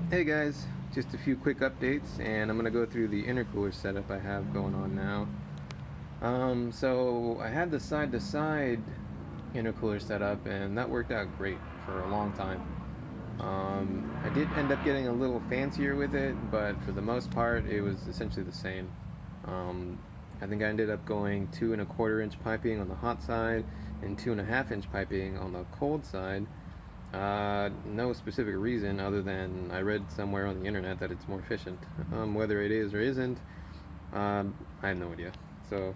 Hey guys, just a few quick updates, and I'm gonna go through the intercooler setup I have going on now. So I had the side-to-side intercooler set up, and that worked out great for a long time. I did end up getting a little fancier with it, but for the most part, it was essentially the same. I think I ended up going 2¼ inch piping on the hot side and 2½ inch piping on the cold side. No specific reason other than I read somewhere on the internet that it's more efficient. Whether it is or isn't, I have no idea. So,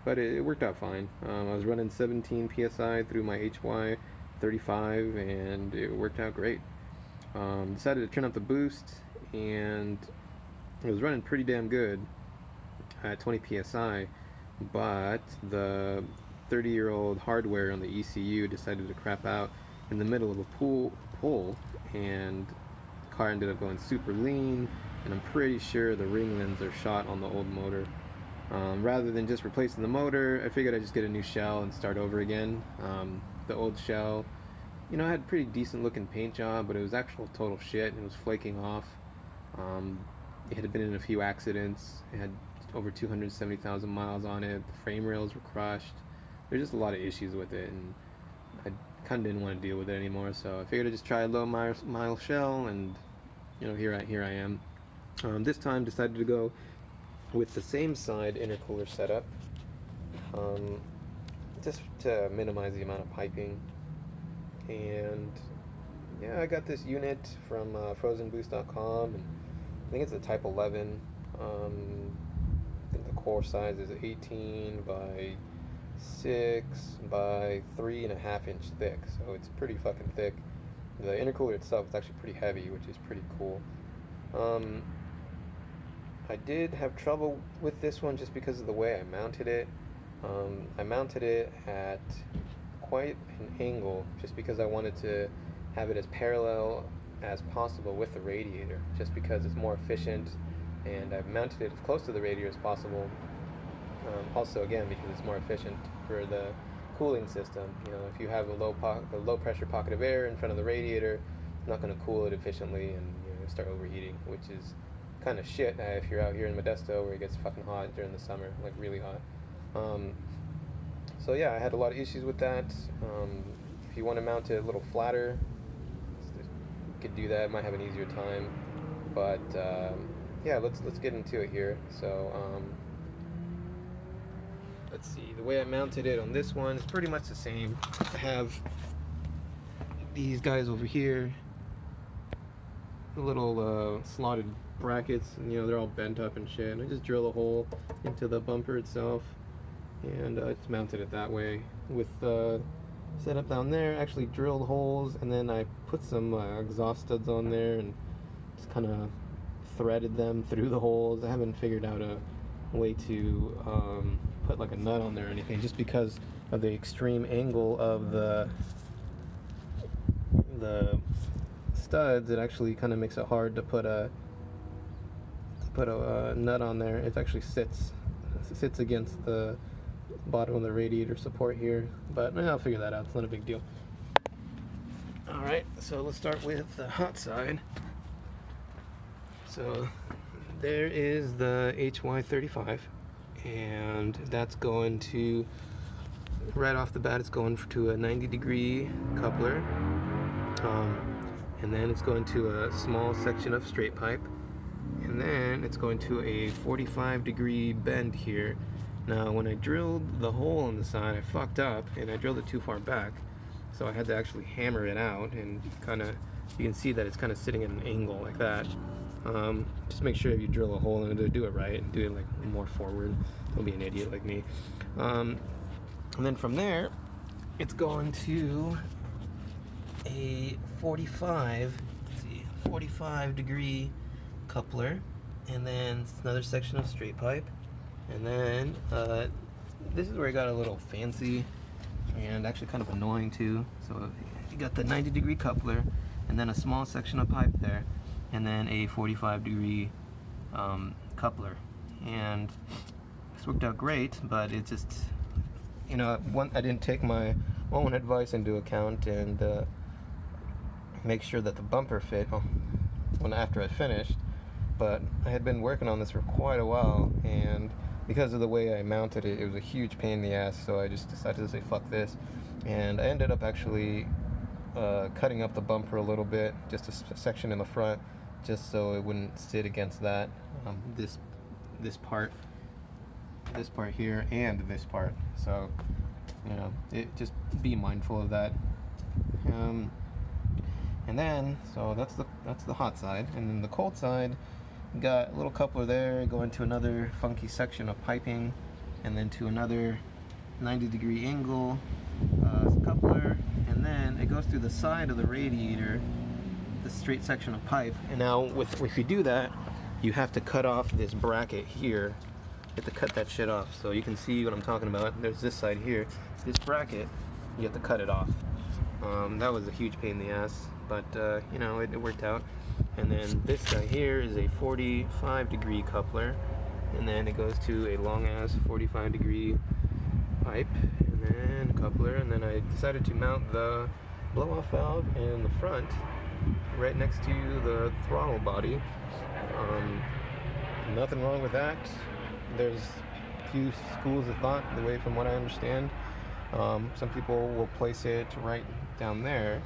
but it worked out fine. I was running 17 psi through my HY35, and it worked out great. Decided to turn up the boost, and it was running pretty damn good at 20 psi, but the 30-year-old hardware on the ECU decided to crap out in the middle of a pull, and the car ended up going super lean, and I'm pretty sure the ring lens are shot on the old motor. Rather than just replacing the motor, I figured I'd just get a new shell and start over again. The old shell, you know, had a pretty decent looking paint job, but it was actual total shit. It was flaking off. It had been in a few accidents. It had over 270,000 miles on it. The frame rails were crushed. There's just a lot of issues with it, and I kind of didn't want to deal with it anymore, so I figured I'd just try a low mile shell, and you know, here I am. This time decided to go with the same side intercooler setup, just to minimize the amount of piping. And yeah, I got this unit from frozenboost.com, and I think it's a type 11. I think the core size is 18 by 6 by 3½ inch thick, so it's pretty fucking thick. The intercooler itself is actually pretty heavy, which is pretty cool. I did have trouble with this one just because of the way I mounted it. I mounted it at quite an angle just because I wanted to have it as parallel as possible with the radiator, just because it's more efficient, and I've mounted it as close to the radiator as possible. Also, again, because it's more efficient for the cooling system. You know, if you have a low pressure pocket of air in front of the radiator, it's not going to cool it efficiently, and you know, start overheating, which is kind of shit if you're out here in Modesto where it gets fucking hot during the summer, like really hot. So yeah, I had a lot of issues with that. If you want to mount it a little flatter, you could do that. It might have an easier time, but yeah, let's get into it here. So let's see, the way I mounted it on this one is pretty much the same. I have these guys over here, the little slotted brackets, and you know, they're all bent up and shit, and I just drill a hole into the bumper itself, and it's mounted it that way with the setup down there. I actually drilled holes, and then I put some exhaust studs on there and just kind of threaded them through the holes. I haven't figured out a way to put like a nut on there or anything, just because of the extreme angle of the studs. It actually kind of makes it hard to put a nut on there. It actually sits against the bottom of the radiator support here, but I'll figure that out. It's not a big deal. Alright, so let's start with the hot side. So there is the HY35, and that's going to, right off the bat, it's going to a 90-degree coupler, and then it's going to a small section of straight pipe, and then it's going to a 45-degree bend here. Now, when I drilled the hole on the side, I fucked up, and I drilled it too far back, so I had to actually hammer it out, and kind of, you can see that it's kind of sitting at an angle like that. Just make sure if you drill a hole in it, do it right, and do it like more forward. Don't be an idiot like me. And then from there, it's going to a 45-degree coupler, and then another section of straight pipe, and then this is where it got a little fancy and actually kind of annoying too. So you got the 90-degree coupler, and then a small section of pipe there, and then a 45-degree coupler, and this worked out great. But it just, you know, I didn't take my own advice into account and make sure that the bumper fit. Oh, after I finished, but I had been working on this for quite a while, and because of the way I mounted it, it was a huge pain in the ass, so I just decided to say fuck this, and I ended up actually cutting up the bumper a little bit, just a section in the front, just so it wouldn't sit against that, this part here, and this part, so, you know, just be mindful of that. And then, so that's the hot side, and then the cold side, got a little coupler there going to another funky section of piping, and then to another 90-degree angle coupler, and then it goes through the side of the radiator, the straight section of pipe. And now, if you do that, you have to cut off this bracket here. You have to cut that shit off, so you can see what I'm talking about. There's this side here, this bracket, you have to cut it off. That was a huge pain in the ass, but you know, it worked out. And then this guy here is a 45-degree coupler, and then it goes to a long ass 45-degree pipe, and then a coupler, and then I decided to mount the blow-off valve in the front, right next to the throttle body. Nothing wrong with that. There's a few schools of thought, the way from what I understand. Some people will place it right down there,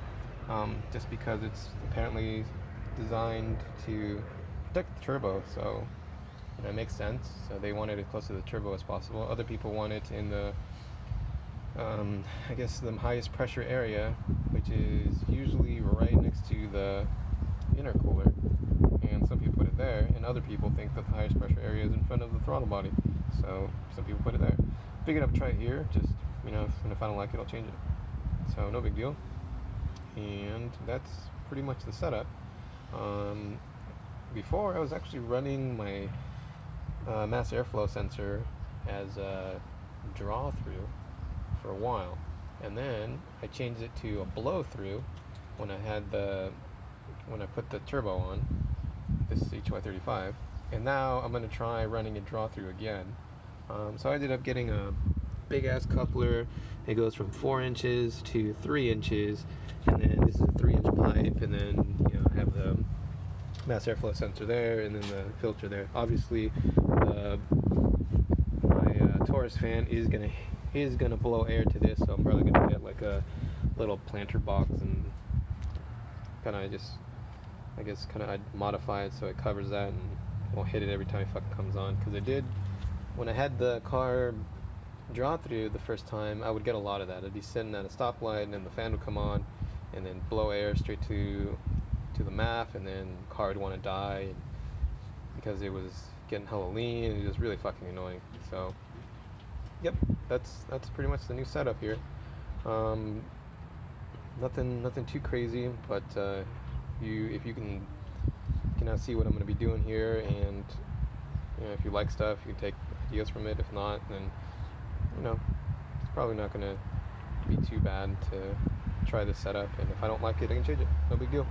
just because it's apparently designed to protect the turbo, so that makes sense. So they wanted it close to the turbo as possible. Other people want it in the, I guess, the highest pressure area, which is usually right next to the intercooler. And some people put it there, and other people think that the highest pressure area is in front of the throttle body. So some people put it there. Figured I'd try it here, just, you know, and if I don't like it, I'll change it. So no big deal. And that's pretty much the setup. Before I was actually running my mass airflow sensor as a draw through for a while, and then I changed it to a blow through when I put the turbo on this HY35, and now I'm going to try running a draw through again. So I ended up getting a big ass coupler. It goes from 4 inches to 3 inches, and then this is a 3-inch pipe, and then, you know, I have the mass airflow sensor there, and then the filter there. Obviously, my Taurus fan is gonna blow air to this, so I'm probably gonna get like a little planter box and kind of just, I guess, kind of modify it so it covers that and won't hit it every time it fucking comes on. Because it did, when I had the car draw through the first time, I would get a lot of that. I'd be sitting at a stoplight, and then the fan would come on, and then blow air straight to the MAF, and then the car would want to die because it was getting hella lean, and it was really fucking annoying. So, yep, that's pretty much the new setup here. Nothing too crazy, but if you can now see what I'm going to be doing here, and, you know, if you like stuff, you can take ideas from it. If not, then, you know, it's probably not going to be too bad to try this setup, and if I don't like it, I can change it. No big deal.